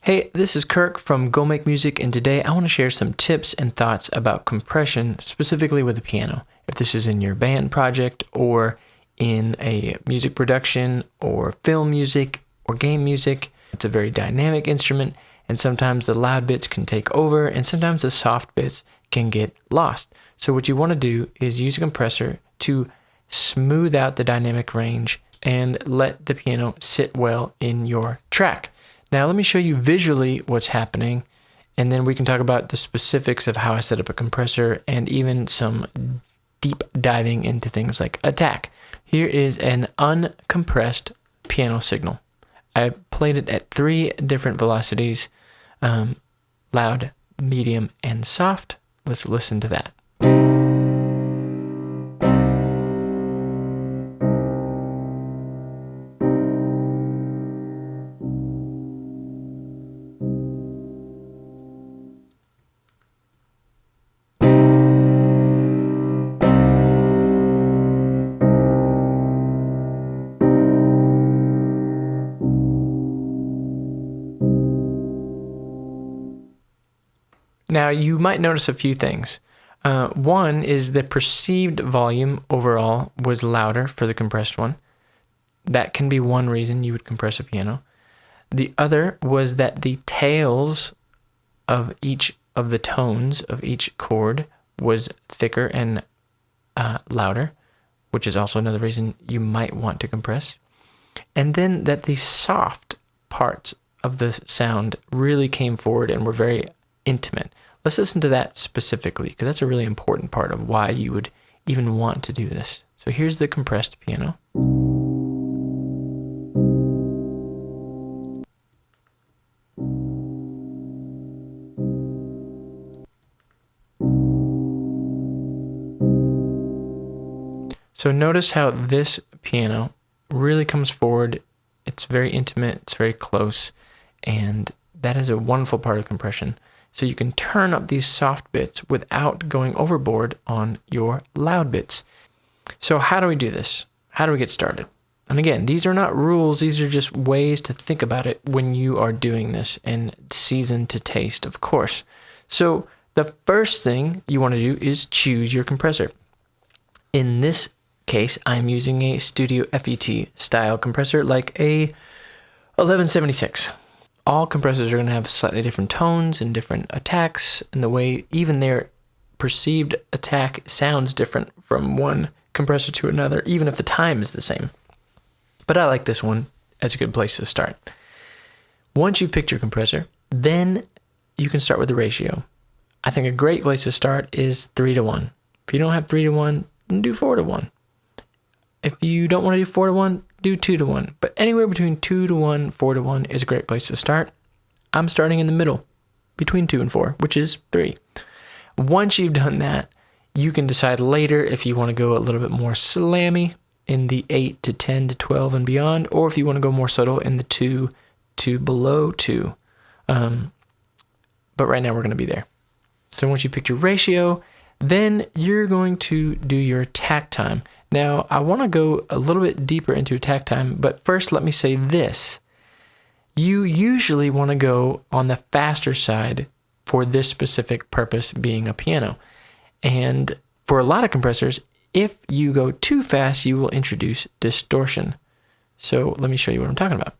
Hey, this is Kirk from Go Make Music, and today I want to share some tips and thoughts about compression, specifically with the piano. If this is in your band project or in a music production or film music or game music, it's a very dynamic instrument, and sometimes the loud bits can take over, and sometimes the soft bits can get lost. So what you want to do is use a compressor to smooth out the dynamic range and let the piano sit well in your track. Now let me show you visually what's happening, and then we can talk about the specifics of how I set up a compressor and even some deep diving into things like attack. Here is an uncompressed piano signal. I played it at 3 different velocities, loud, medium, and soft. Let's listen to that. Now, you might notice a few things. One is the perceived volume overall was louder for the compressed one. That can be one reason you would compress a piano. The other was that the tails of each of the tones of each chord was thicker and louder, which is also another reason you might want to compress. And then that the soft parts of the sound really came forward and were very intimate. Let's listen to that specifically, because that's a really important part of why you would even want to do this. So here's the compressed piano. So notice how this piano really comes forward. It's very intimate, it's very close, and that is a wonderful part of compression. So you can turn up these soft bits without going overboard on your loud bits. So how do we do this? How do we get started? And again, these are not rules. These are just ways to think about it when you are doing this, and season to taste, of course. So the first thing you want to do is choose your compressor. In this case, I'm using a Studio FET style compressor like a 1176. All compressors are going to have slightly different tones and different attacks, and the way even their perceived attack sounds different from one compressor to another, even if the time is the same. But I like this one as a good place to start. Once you've picked your compressor, then you can start with the ratio. I think a great place to start is 3-to-1. If you don't have 3-to-1, then do 4-to-1. If you don't want to do 4-to-1, do 2-to-1. But anywhere between 2-to-1, 4-to-1 is a great place to start. I'm starting in the middle, between 2 and 4, which is 3. Once you've done that, you can decide later if you want to go a little bit more slammy in the 8 to 10 to 12 and beyond, or if you want to go more subtle in the 2 to below 2. But right now we're going to be there. So once you pick your ratio, then you're going to do your attack time. Now, I want to go a little bit deeper into attack time, but first let me say this. You usually want to go on the faster side for this specific purpose, being a piano. And for a lot of compressors, if you go too fast, you will introduce distortion. So let me show you what I'm talking about.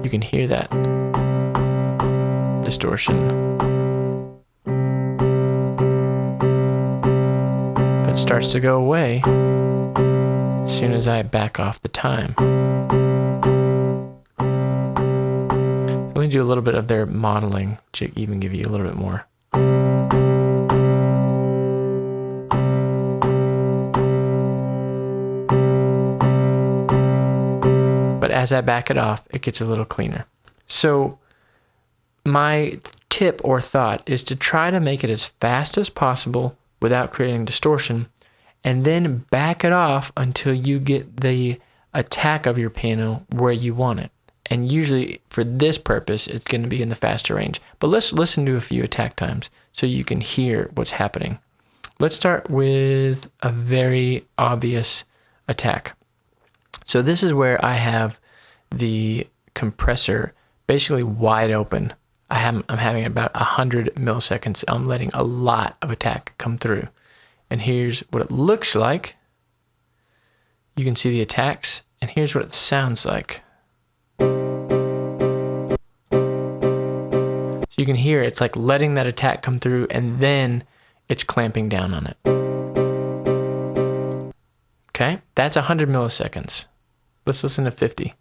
You can hear that distortion. Starts to go away as soon as I back off the time. Let me do a little bit of their modeling to even give you a little bit more. But as I back it off, it gets a little cleaner. So my tip or thought is to try to make it as fast as possible without creating distortion, and then back it off until you get the attack of your piano where you want it. And usually for this purpose, it's going to be in the faster range. But let's listen to a few attack times so you can hear what's happening. Let's start with a very obvious attack. So this is where I have the compressor basically wide open. I'm having about 100 milliseconds. I'm letting a lot of attack come through. And here's what it looks like. You can see the attacks, and here's what it sounds like. So you can hear it's like letting that attack come through, and then it's clamping down on it. Okay, that's 100 milliseconds. Let's listen to 50.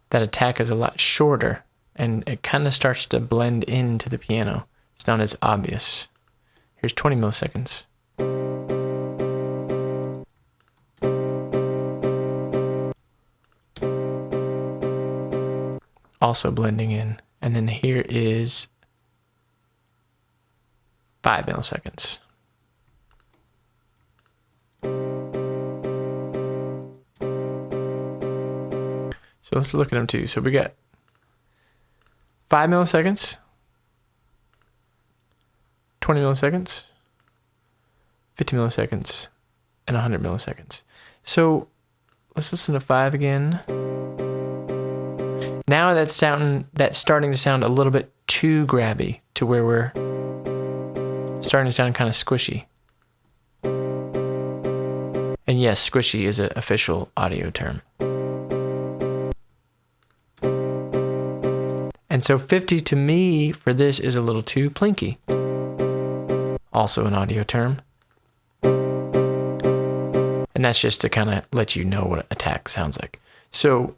That attack is a lot shorter, and it kind of starts to blend into the piano. It's not as obvious. Here's 20 milliseconds. Also blending in. And then here is 5 milliseconds. So let's look at them too. So we got 5 milliseconds, 20 milliseconds, 50 milliseconds, and 100 milliseconds. So let's listen to 5 again. Now that's starting to sound a little bit too grabby to where we're starting to sound kind of squishy. And yes, squishy is an official audio term. And so 50 to me for this is a little too plinky. Also an audio term. And that's just to kind of let you know what attack sounds like. So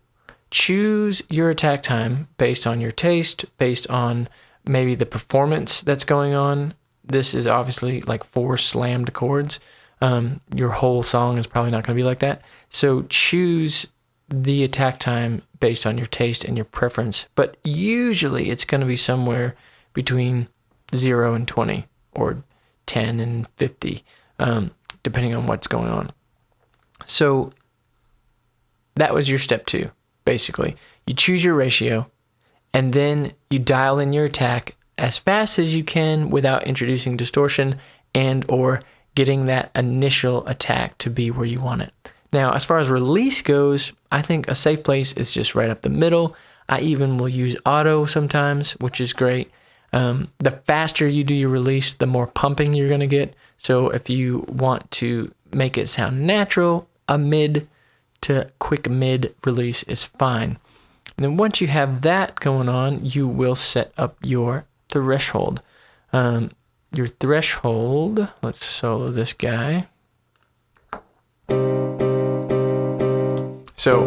choose your attack time based on your taste, based on maybe the performance that's going on. This is obviously like 4 slammed chords. Your whole song is probably not going to be like that. So choose the attack time based on your taste and your preference, but usually it's going to be somewhere between 0 and 20 or 10 and 50, depending on what's going on. So that was your step 2, basically. You choose your ratio, and then you dial in your attack as fast as you can without introducing distortion and or getting that initial attack to be where you want it. Now, as far as release goes, I think a safe place is just right up the middle. I even will use auto sometimes, which is great. The faster you do your release, the more pumping you're going to get. So if you want to make it sound natural, a mid to quick mid release is fine. And then once you have that going on, you will set up your threshold. Your threshold, let's solo this guy. So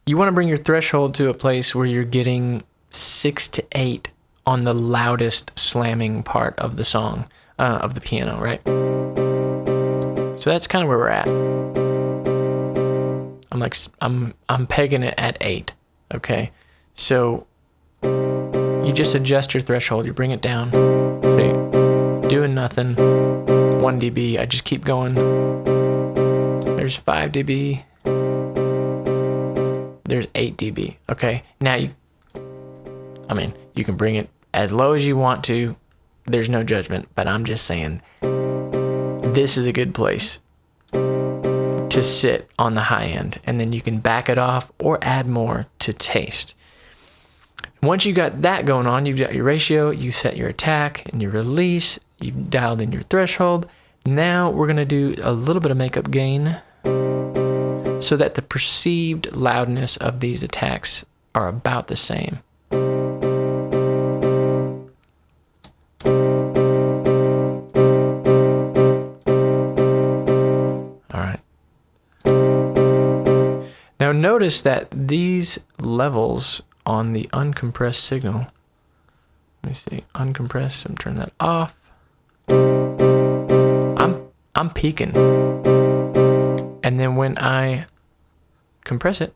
you want to bring your threshold to a place where you're getting 6 to 8 on the loudest slamming part of the song, of the piano, right? So that's kind of where we're at. I'm pegging it at 8, okay? So you just adjust your threshold, you bring it down. So you're doing nothing, 1 dB, I just keep going. There's 5 dB. There's 8 dB. Okay, now you can bring it as low as you want to. There's no judgment, but I'm just saying this is a good place to sit on the high end, and then you can back it off or add more to taste. Once you got that going on, you've got your ratio, you set your attack and your release, you dialed in your threshold. Now we're gonna do a little bit of makeup gain so that the perceived loudness of these attacks are about the same. All right. Now notice that these levels on the uncompressed signal, let me see, uncompressed, I'm turning that off. I'm peaking. And then when I compress it,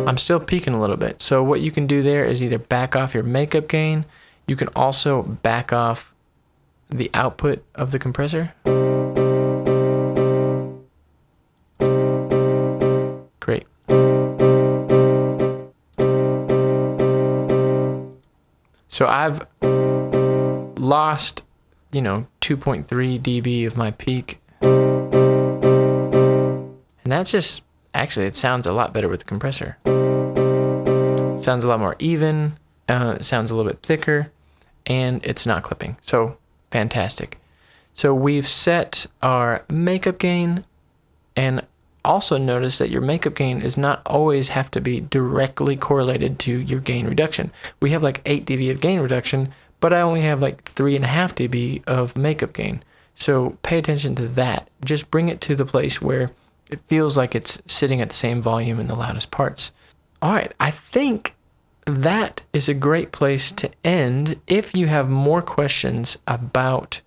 I'm still peaking a little bit. So what you can do there is either back off your makeup gain. You can also back off the output of the compressor. Great. So lost, 2.3 dB of my peak. And that's just, actually, it sounds a lot better with the compressor. Sounds a lot more even, it sounds a little bit thicker, and it's not clipping. So, fantastic. So we've set our makeup gain, and also notice that your makeup gain is not always have to be directly correlated to your gain reduction. We have like 8 dB of gain reduction, but I only have like 3.5 dB of makeup gain. So pay attention to that. Just bring it to the place where it feels like it's sitting at the same volume in the loudest parts. All right, I think that is a great place to end. If you have more questions about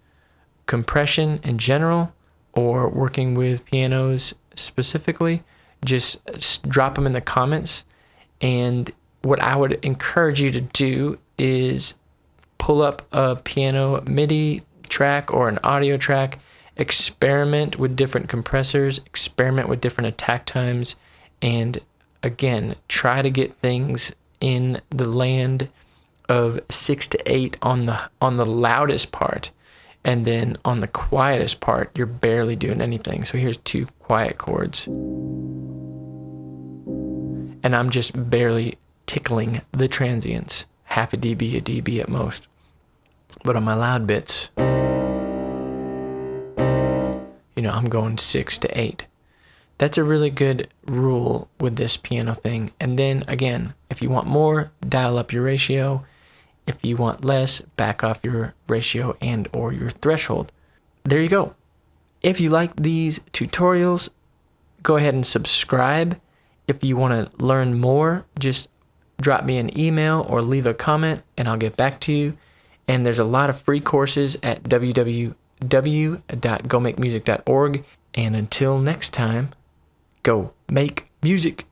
compression in general or working with pianos specifically, just drop them in the comments. And what I would encourage you to do is pull up a piano MIDI track or an audio track, experiment with different compressors, experiment with different attack times, and again, try to get things in the land of 6 to 8 on the loudest part, and then on the quietest part, you're barely doing anything. So here's 2 quiet chords, and I'm just barely tickling the transients, half a dB, a dB at most. But on my loud bits, I'm going 6 to 8. That's a really good rule with this piano thing. And then again, if you want more, dial up your ratio. If you want less, back off your ratio and or your threshold. There you go. If you like these tutorials, go ahead and subscribe. If you want to learn more, just drop me an email or leave a comment and I'll get back to you. And there's a lot of free courses at www.gomakemusic.org. And until next time, go make music.